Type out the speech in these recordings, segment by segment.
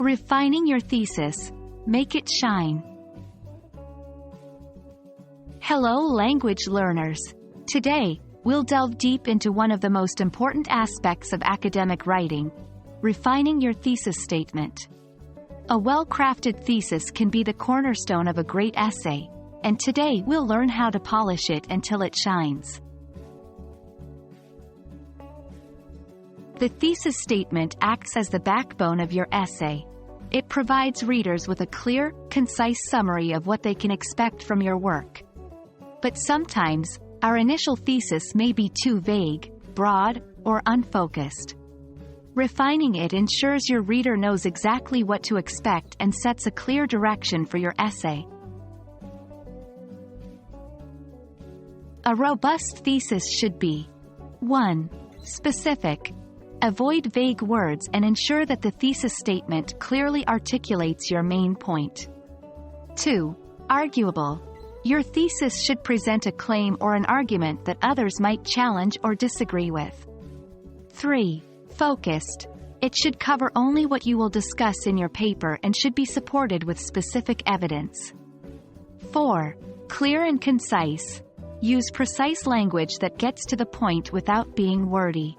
Refining your thesis. Make it shine. Hello language learners. Today, we'll delve deep into one of the most important aspects of academic writing: refining your thesis statement. A well-crafted thesis can be the cornerstone of a great essay, and today we'll learn how to polish it until it shines. The thesis statement acts as the backbone of your essay. It provides readers with a clear, concise summary of what they can expect from your work. But sometimes, our initial thesis may be too vague, broad, or unfocused. Refining it ensures your reader knows exactly what to expect and sets a clear direction for your essay. A robust thesis should be 1. Specific. Avoid vague words and ensure that the thesis statement clearly articulates your main point. 2. Arguable. Your thesis should present a claim or an argument that others might challenge or disagree with. 3. Focused. It should cover only what you will discuss in your paper and should be supported with specific evidence. 4. Clear and concise. Use precise language that gets to the point without being wordy.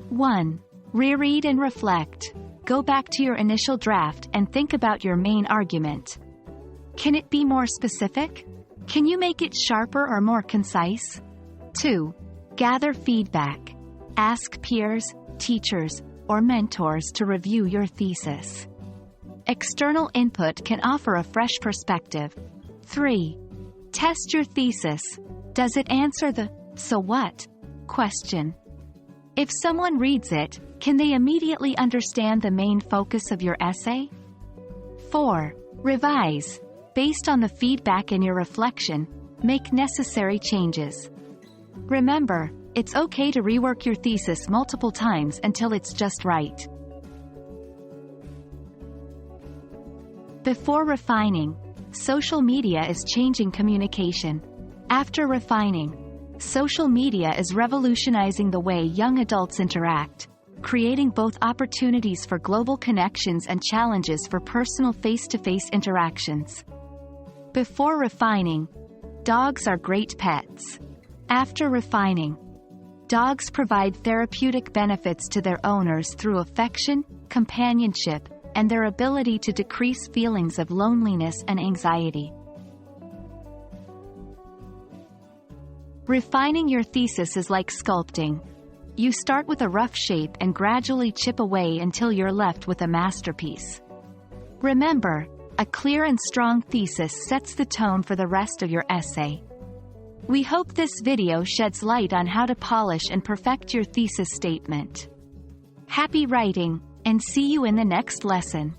1. Reread and reflect. Go back to your initial draft and think about your main argument. Can it be more specific? Can you make it sharper or more concise? 2. Gather feedback. Ask peers, teachers, or mentors to review your thesis. External input can offer a fresh perspective. 3. Test your thesis. Does it answer the "so what?" question? If someone reads it, can they immediately understand the main focus of your essay? 4. Revise. Based on the feedback and your reflection, make necessary changes. Remember, it's okay to rework your thesis multiple times until it's just right. Before refining, social media is changing communication. After refining, social media is revolutionizing the way young adults interact, creating both opportunities for global connections and challenges for personal face-to-face interactions. Before refining, dogs are great pets. After refining, dogs provide therapeutic benefits to their owners through affection, companionship, and their ability to decrease feelings of loneliness and anxiety. Refining your thesis is like sculpting. You start with a rough shape and gradually chip away until you're left with a masterpiece. Remember, a clear and strong thesis sets the tone for the rest of your essay. We hope this video sheds light on how to polish and perfect your thesis statement. Happy writing, and see you in the next lesson.